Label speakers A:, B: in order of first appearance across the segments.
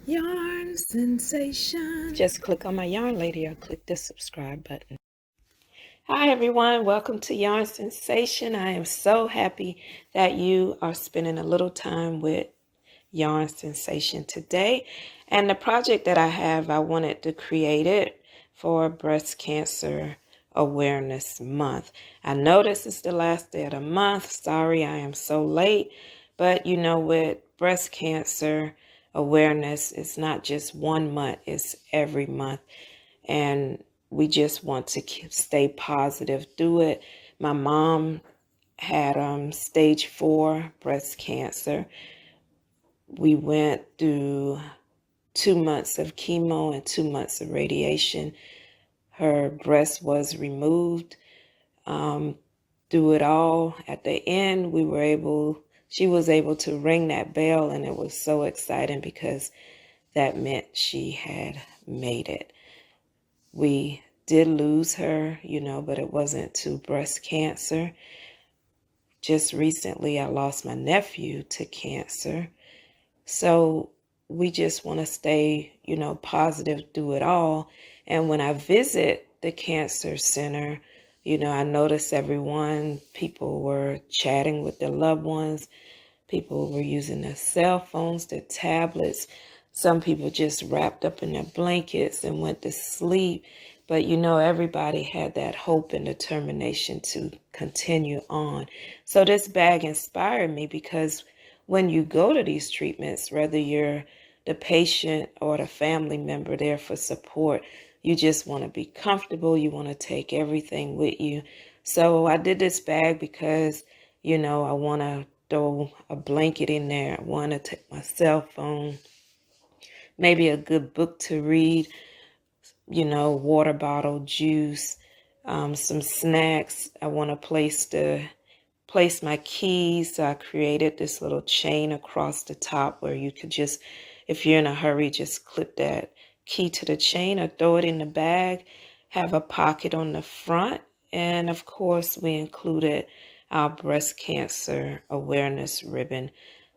A: Yarn sensation. Just click on my yarn lady or click the subscribe button. Hi everyone, welcome to Yarn Sensation. I am so happy that you are spending a little time with Yarn Sensation today. And the project that I have, I wanted to create it for Breast Cancer Awareness Month. I know this is the last day of the month. Sorry, I am so late. But you know, with breast cancer awareness, it's not just one month, it's every month. And we just want to stay positive through it. My mom had stage 4 breast cancer. We went through 2 months of chemo and 2 months of radiation. Her breast was removed. Through it all, at the end, she was able to ring that bell, and it was so exciting because that meant she had made it. We did lose her, but it wasn't to breast cancer. Just recently, I lost my nephew to cancer. So we just want to stay, positive through it all. And when I visit the cancer center, I noticed people were chatting with their loved ones. People were using their cell phones, their tablets. Some people just wrapped up in their blankets and went to sleep. But, everybody had that hope and determination to continue on. So this bag inspired me because when you go to these treatments, whether you're the patient or the family member there for support, you just want to be comfortable. You want to take everything with you. So I did this bag because, I want to throw a blanket in there. I want to take my cell phone, maybe a good book to read, water bottle, juice, some snacks. I want to place my keys. So I created this little chain across the top where you could just, if you're in a hurry, just clip that key to the chain or throw it in the bag. Have a pocket on the front. And of course, we included our breast cancer awareness ribbon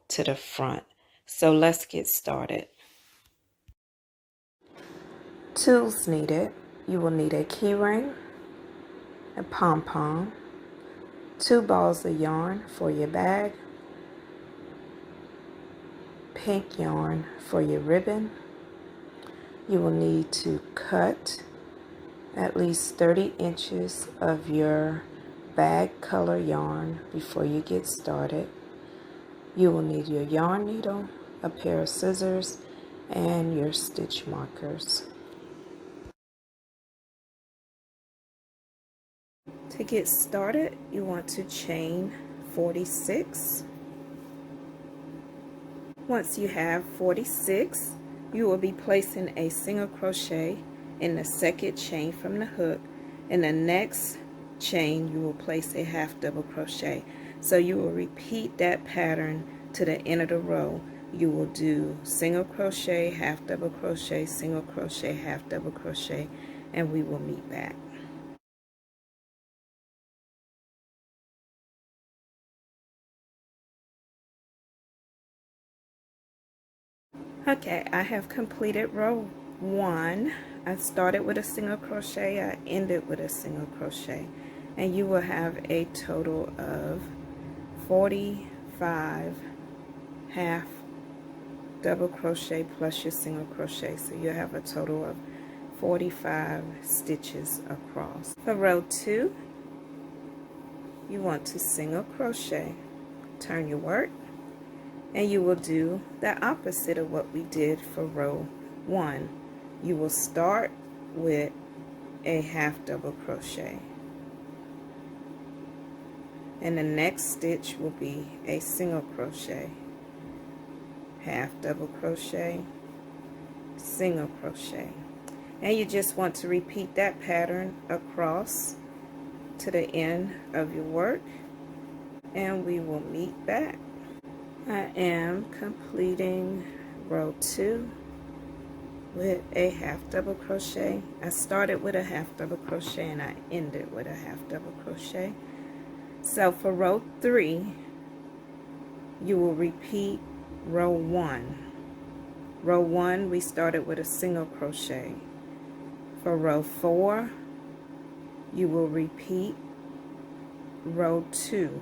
A: to the front. So let's get started. Tools needed. You will need a key ring, a pom-pom, 2 balls of yarn for your bag, pink yarn for your ribbon. You will need to cut at least 30 inches of your bag color yarn before you get started. You will need your yarn needle, a pair of scissors, and your stitch markers. To get started, you want to chain 46. Once you have 46, you will be placing a single crochet in the second chain from the hook. In the next chain, you will place a half double crochet. So you will repeat that pattern to the end of the row. You will do single crochet, half double crochet, single crochet, half double crochet, and we will meet back. Okay, I have completed row 1. I started with a single crochet, I ended with a single crochet, and you will have a total of 45 half double crochet plus your single crochet, so you'll have a total of 45 stitches across. For row 2, you want to single crochet, turn your work, and you will do the opposite of what we did for row 1. You will start with a half double crochet, and the next stitch will be a single crochet, half double crochet, single crochet, and you just want to repeat that pattern across to the end of your work, and we will meet back. I am completing row 2 with a half double crochet. I started with a half double crochet and I ended with a half double crochet. So for row 3, you will repeat row 1 Row 1, we started with a single crochet. For row 4, you will repeat row 2.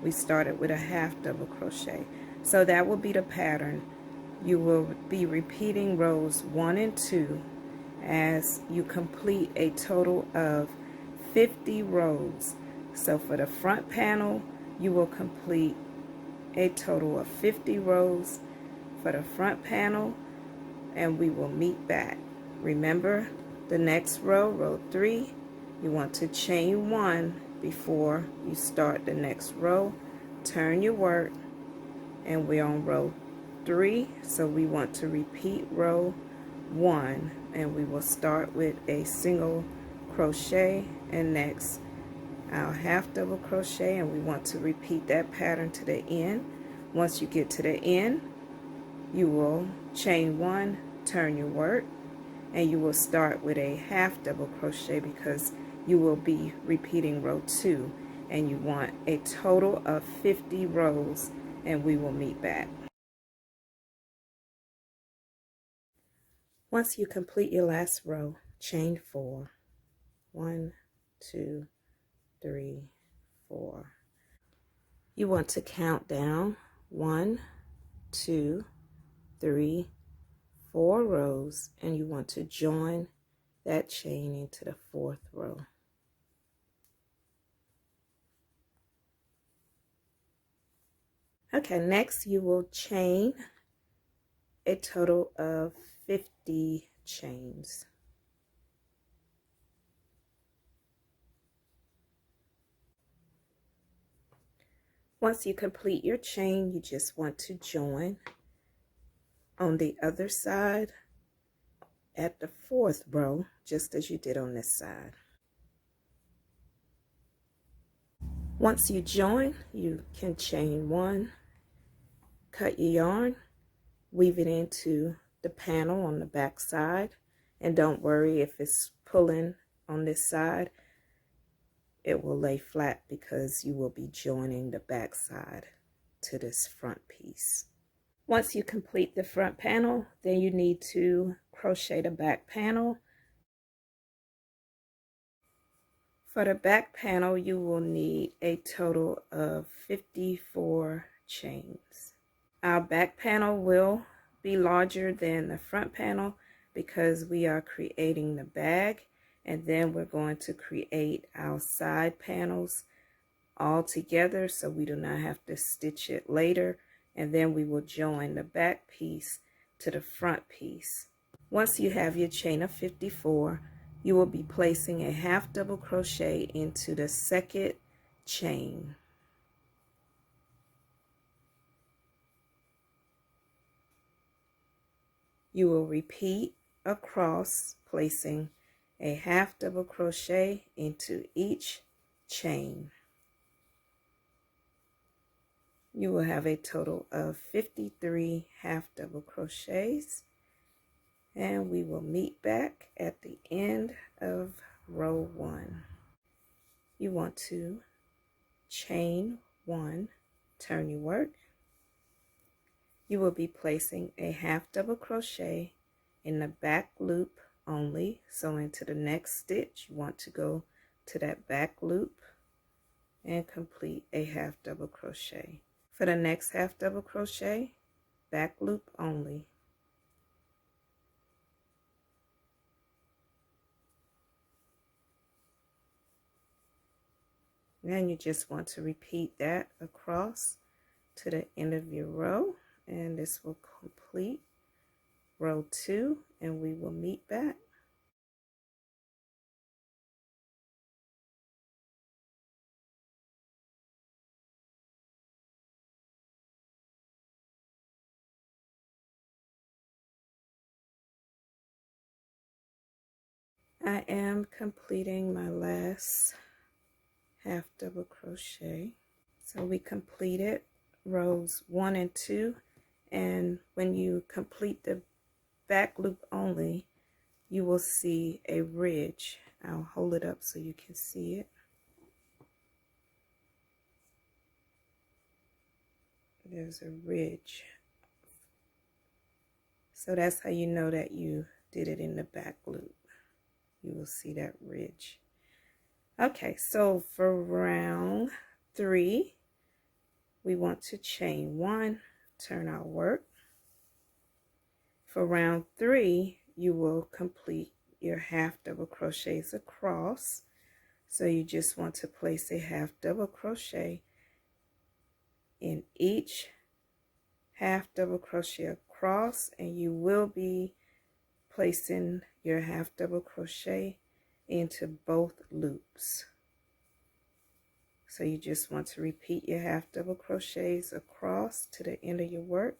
A: We started with a half double crochet. So that will be the pattern. You will be repeating rows 1 and 2 as you complete a total of 50 rows. So for the front panel, you will complete a total of 50 rows for the front panel, and we will meet back. Remember, the next row, row 3, you want to chain 1 before you start the next row. Turn your work, and we're on row 3, so we want to repeat row 1, and we will start with a single crochet, and next our half double crochet, and we want to repeat that pattern to the end. Once you get to the end, you will chain 1, turn your work, and you will start with a half double crochet because you will be repeating row 2, and you want a total of 50 rows, and we will meet back. Once you complete your last row, chain 4. 1, 2, 3, 4. You want to count down 1, 2, 3, 4 rows, and you want to join that chain into the 4th row. Okay, next you will chain a total of 50 chains. Once you complete your chain, you just want to join on the other side at the 4th row, just as you did on this side. Once you join, you can chain 1, cut your yarn, weave it into the panel on the back side, and don't worry if it's pulling on this side. It will lay flat because you will be joining the back side to this front piece. Once you complete the front panel, then you need to crochet the back panel. For the back panel, you will need a total of 54 chains. Our back panel will be larger than the front panel because we are creating the bag, and then we're going to create our side panels all together so we do not have to stitch it later, and then we will join the back piece to the front piece. Once you have your chain of 54, you will be placing a half double crochet into the second chain. You will repeat across, placing a half double crochet into each chain. You will have a total of 53 half double crochets, and we will meet back at the end of row 1. You want to chain 1, turn your work. You will be placing a half double crochet in the back loop only. So into the next stitch, you want to go to that back loop and complete a half double crochet. For the next half double crochet, back loop only. Then you just want to repeat that across to the end of your row, and this will complete row 2, and we will meet back. I am completing my last half double crochet. So we completed rows 1 and 2, and when you complete the back loop only, you will see a ridge. I'll hold it up so you can see it. There's a ridge So that's how you know that you did it in the back loop. You will see that ridge. Okay, so for round 3, we want to chain 1, turn our work. For round 3, you will complete your half double crochets across. So you just want to place a half double crochet in each half double crochet across, and you will be placing your half double crochet into both loops. So you just want to repeat your half double crochets across to the end of your work,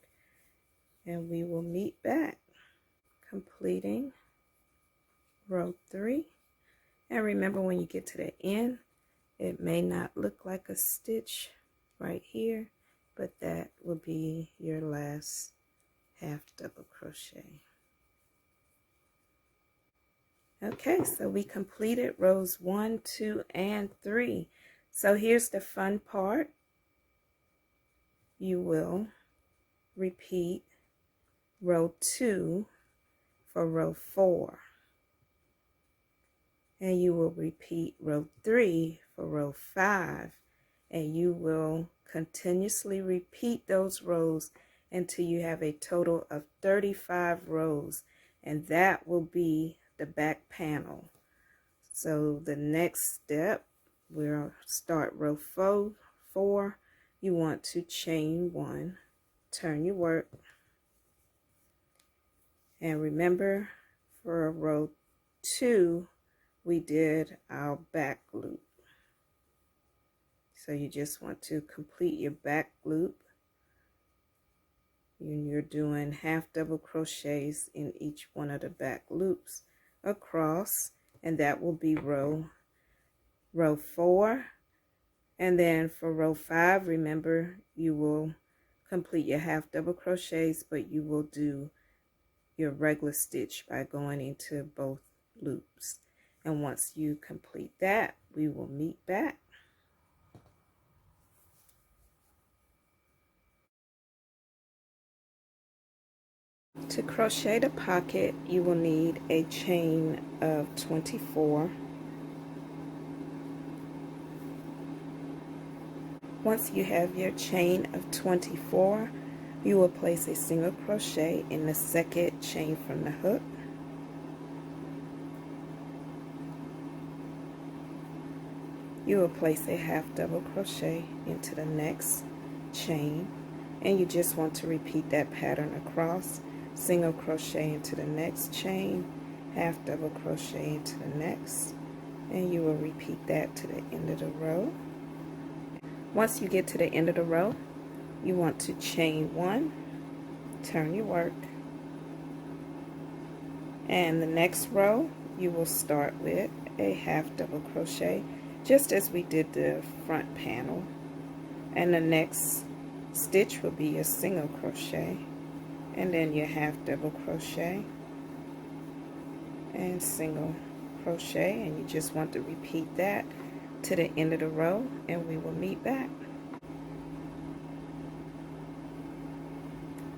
A: and we will meet back completing row 3. And remember, when you get to the end, it may not look like a stitch right here, but that will be your last half double crochet. Okay, so we completed rows 1, 2, and 3. So here's the fun part. You will repeat row 2 for row 4. And you will repeat row 3 for row 5. And you will continuously repeat those rows until you have a total of 35 rows. And that will be the back panel. So the next step, we'll start row 4. You want to chain 1, turn your work, and remember, for row 2 we did our back loop. So you just want to complete your back loop. You're doing half double crochets in each one of the back loops across, and that will be row 4. And then for row 5, remember, you will complete your half double crochets, but you will do your regular stitch by going into both loops. And once you complete that, we will meet back. To crochet the pocket, you will need a chain of 24. Once you have your chain of 24, you will place a single crochet in the second chain from the hook. You will place a half double crochet into the next chain, and you just want to repeat that pattern across. Single crochet into the next chain, half double crochet into the next, and you will repeat that to the end of the row. Once you get to the end of the row, you want to chain 1, turn your work, and the next row you will start with a half double crochet, just as we did the front panel, and the next stitch will be a single crochet, and then your half double crochet and single crochet, and you just want to repeat that to the end of the row, and we will meet back.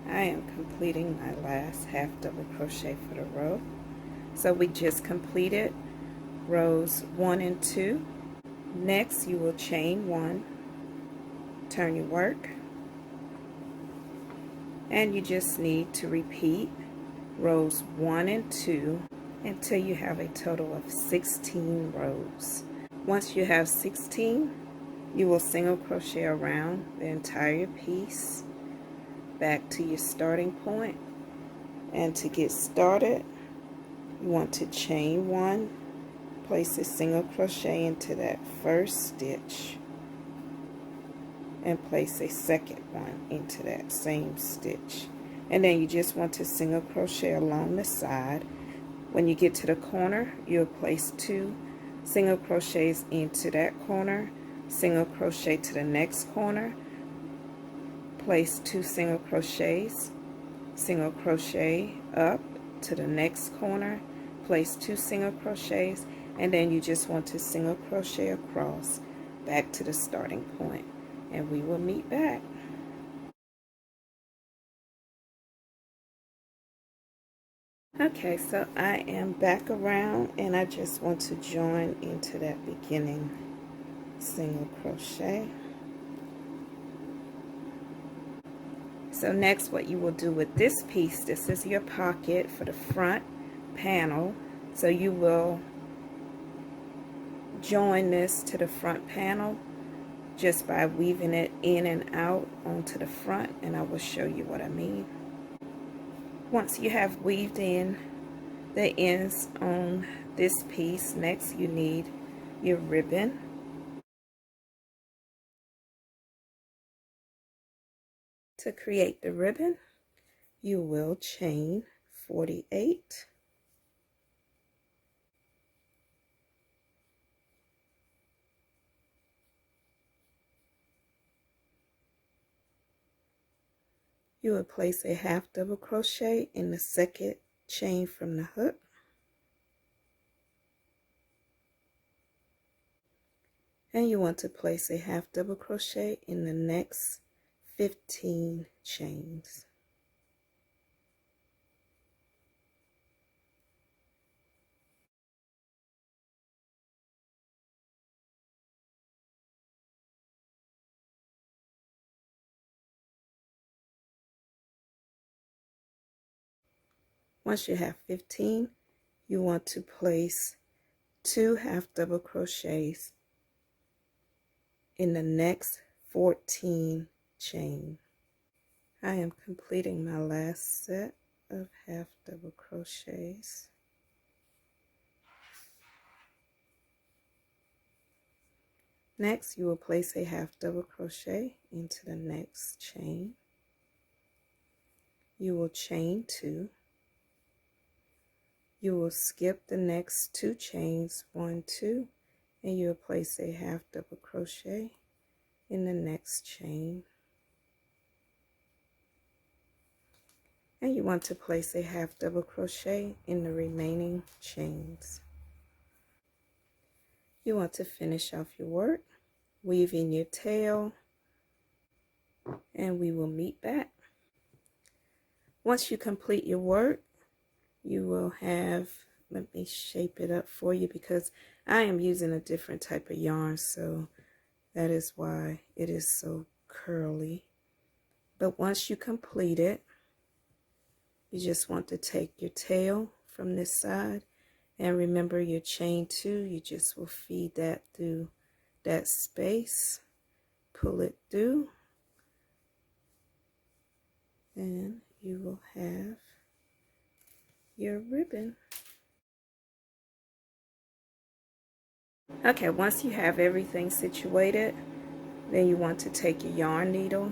A: I am completing my last half double crochet for the row. So we just completed rows 1 and 2. Next, you will chain 1, turn your work, and you just need to repeat rows 1 and 2 until you have a total of 16 rows. Once you have 16, you will single crochet around the entire piece back to your starting point. And to get started, you want to chain 1, place a single crochet into that first stitch, and place a second one into that same stitch, and then you just want to single crochet along the side. When you get to the corner, you'll place 2 single crochets into that corner, single crochet to the next corner, place 2 single crochets, single crochet up to the next corner, place 2 single crochets, and then you just want to single crochet across back to the starting point, and we will meet back. Okay, so I am back around and I just want to join into that beginning single crochet. So next, what you will do with this piece, this is your pocket for the front panel. So you will join this to the front panel just by weaving it in and out onto the front, and I will show you what I mean. Once you have weaved in the ends on this piece, next you need your ribbon. To create the ribbon, you will chain 48. You will place a half double crochet in the second chain from the hook. And you want to place a half double crochet in the next 15 chains. Once you have 15, you want to place 2 half double crochets in the next 14 chains. I am completing my last set of half double crochets. Next, you will place a half double crochet into the next chain. You will chain 2. You will skip the next 2 chains, 1, 2, and you will place a half double crochet in the next chain. And you want to place a half double crochet in the remaining chains. You want to finish off your work, weave in your tail, and we will meet back. Once you complete your work, you will have, let me shape it up for you because I am using a different type of yarn, so that is why it is so curly. But once you complete it, you just want to take your tail from this side, and remember your chain 2, you just will feed that through that space, pull it through, and you will have your ribbon. Okay, once you have everything situated, then you want to take your yarn needle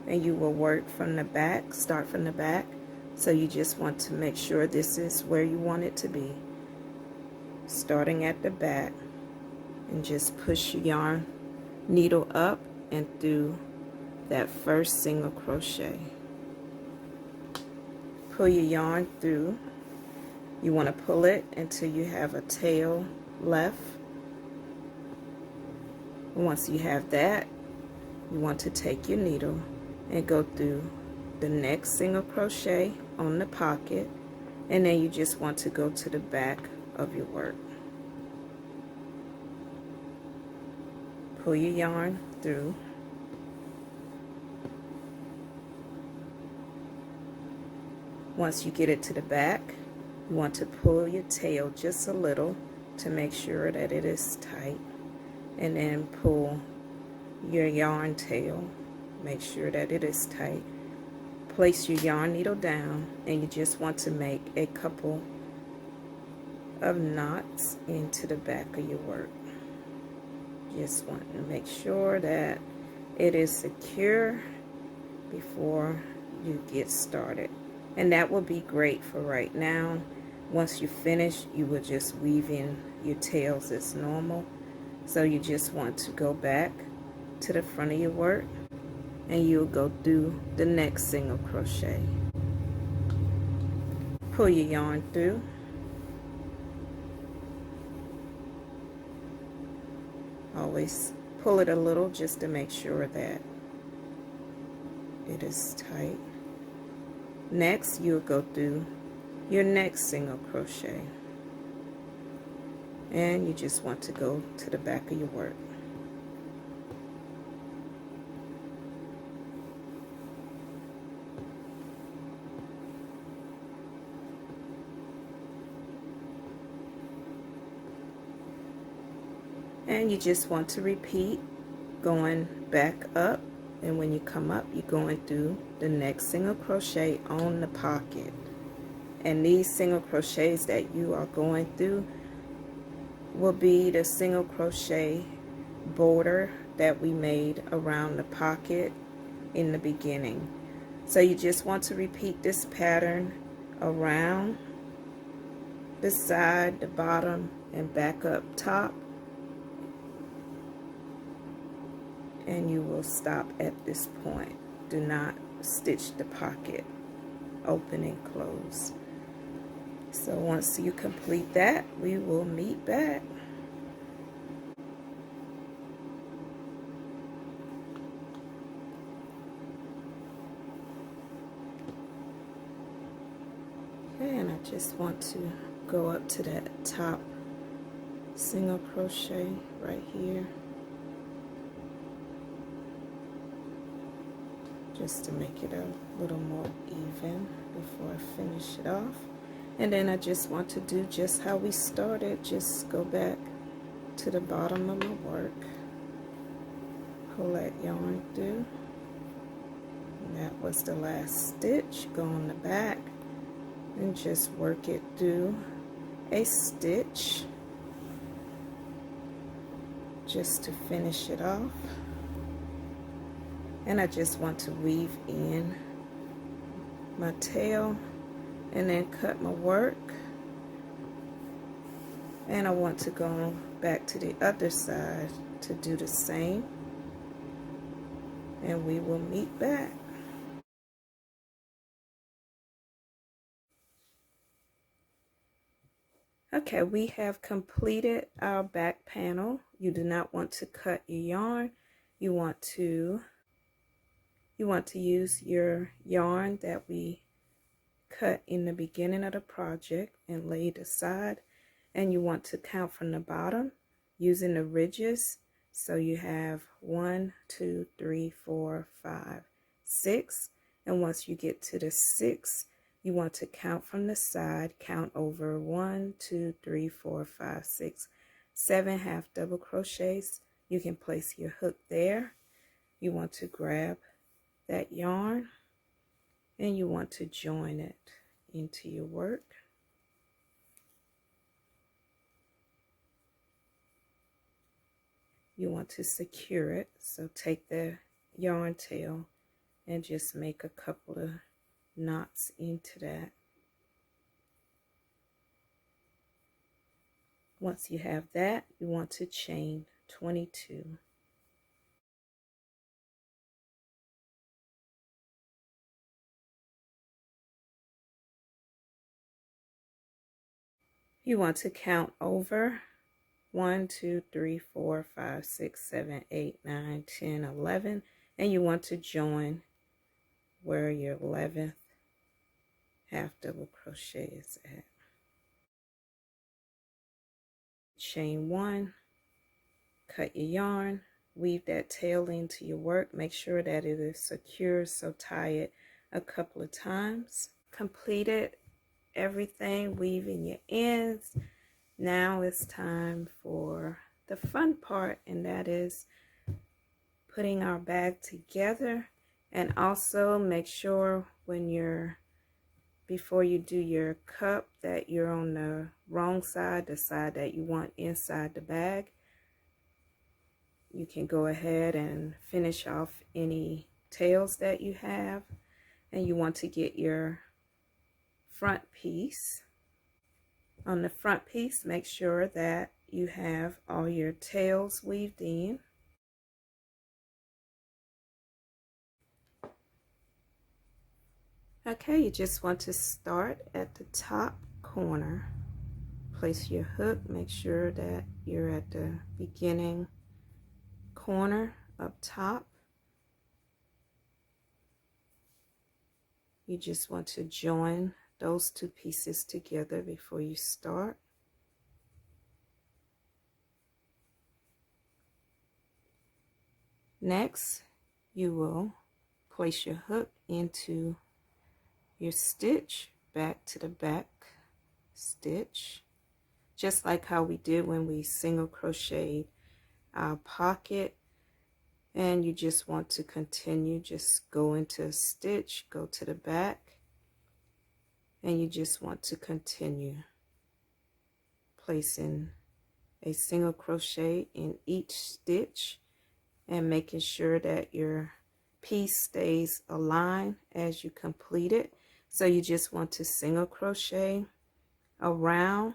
A: and you will work from the back, start from the back. So you just want to make sure this is where you want it to be. Starting at the back, and just push your yarn needle up and through that first single crochet. Pull your yarn through. You want to pull it until you have a tail left. And once you have that, you want to take your needle and go through the next single crochet on the pocket, and then you just want to go to the back of your work. Pull your yarn through. Once you get it to the back, you want to pull your tail just a little to make sure that it is tight, and then pull your yarn tail, make sure that it is tight. Place your yarn needle down, and you just want to make a couple of knots into the back of your work. Just want to make sure that it is secure before you get started. And that will be great for right now. Once you finish, you will just weave in your tails as normal. So you just want to go back to the front of your work, and you'll go through the next single crochet. Pull your yarn through. Always pull it a little just to make sure that it is tight. Next, you'll go through your next single crochet, and you just want to go to the back of your work. And you just want to repeat going back up, and when you come up, you're going through the next single crochet on the pocket. And these single crochets that you are going through will be the single crochet border that we made around the pocket in the beginning. So you just want to repeat this pattern around the side, the bottom, and back up top, and you will stop at this point. Do not stitch the pocket open and close. So once you complete that, we will meet back. Okay, and I just want to go up to that top single crochet right here, just to make it a little more even before I finish it off. And then I just want to do just how we started, just go back to the bottom of my work, pull that yarn through, and that was the last stitch. Go on the back and just work it through a stitch just to finish it off. And I just want to weave in my tail and then cut my work, and I want to go back to the other side to do the same, and we will meet back. Okay, we have completed our back panel. You do not want to cut your yarn. You want to use your yarn that we cut in the beginning of the project and laid aside, and you want to count from the bottom using the ridges. So you have 1, 2, 3, 4, 5, 6, and once you get to the 6, you want to count from the side, count over 1, 2, 3, 4, 5, 6, 7 half double crochets. You can place your hook there. You want to grab that yarn and you want to join it into your work. You want to secure it, so take the yarn tail and just make a couple of knots into that. Once you have that, you want to chain 22. You want to count over 1, 2, 3, 4, 5, 6, 7, 8, 9, 10, 11, and you want to join where your 11th half double crochet is at. Chain 1, cut your yarn, weave that tail into your work. Make sure that it is secure, so tie it a couple of times. Completed everything, weaving your ends. Now it's time for the fun part, and that is putting our bag together. And also make sure before you do your cup, that you're on the wrong side, the side that you want inside the bag. You can go ahead and finish off any tails that you have, and you want to get your front piece. On the front piece, make sure that you have all your tails weaved in. Okay, you just want to start at the top corner. Place your hook, make sure that you're at the beginning corner up top. You just want to join those two pieces together before you start. Next, you will place your hook into your stitch, back to the back stitch, just like how we did when we single crocheted our pocket. And you just want to continue, just go into a stitch, go to the back, and you just want to continue placing a single crochet in each stitch and making sure that your piece stays aligned as you complete it. So you just want to single crochet around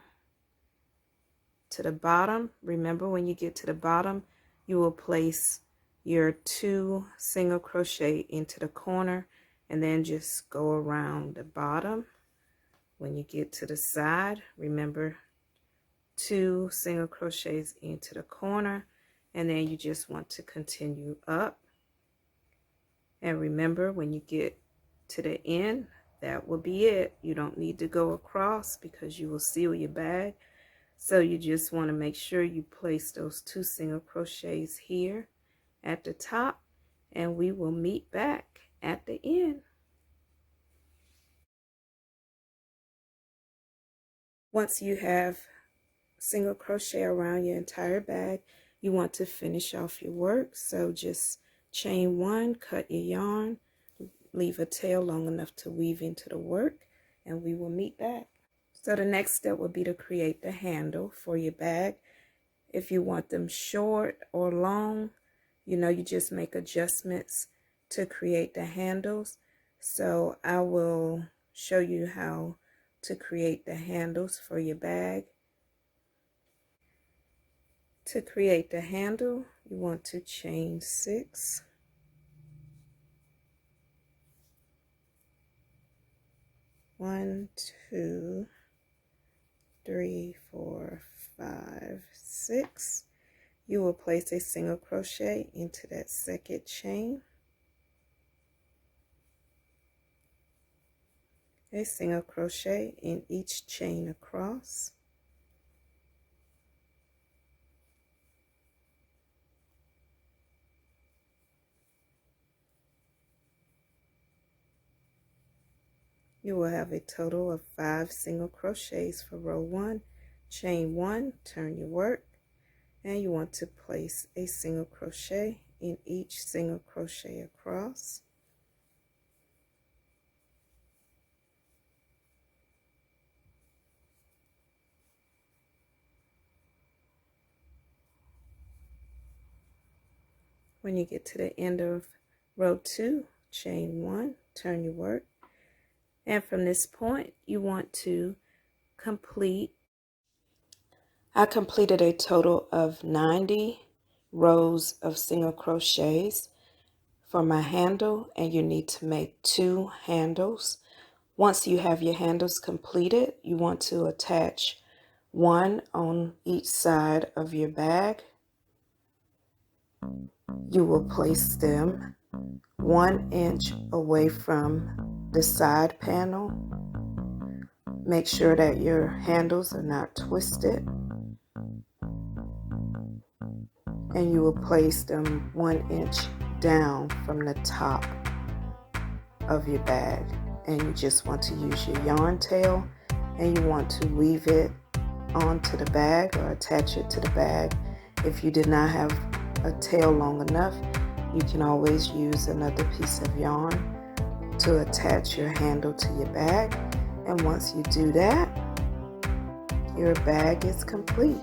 A: to the bottom. Remember, when you get to the bottom, you will place your 2 single crochet into the corner and then just go around the bottom. When you get to the side, remember, 2 single crochets into the corner, and then you just want to continue up. And remember, when you get to the end, that will be it. You don't need to go across because you will seal your bag. So you just want to make sure you place those 2 single crochets here at the top, and we will meet back at the end. Once you have single crochet around your entire bag, you want to finish off your work. So just chain 1, cut your yarn, leave a tail long enough to weave into the work, and we will meet back. So the next step will be to create the handle for your bag. If you want them short or long, you just make adjustments to create the handles. So I will show you how to create the handles for your bag. To create the handle, you want to chain 6. One, 2, 3, 4, 5, 6. You will place a single crochet into that second chain, a single crochet in each chain across. You will have a total of 5 single crochets for row 1. Chain 1, turn your work, and you want to place a single crochet in each single crochet across. When you get to the end of row 2, chain 1, turn your work, and from this point you want to complete. I completed a total of 90 rows of single crochets for my handle, and you need to make 2 handles. Once you have your handles completed, you want to attach 1 on each side of your bag. You will place them 1 inch away from the side panel. Make sure that your handles are not twisted. And you will place them 1 inch down from the top of your bag. And you just want to use your yarn tail, and you want to weave it onto the bag or attach it to the bag. If you did not have a tail long enough, you can always use another piece of yarn to attach your handle to your bag. And once you do that, your bag is complete.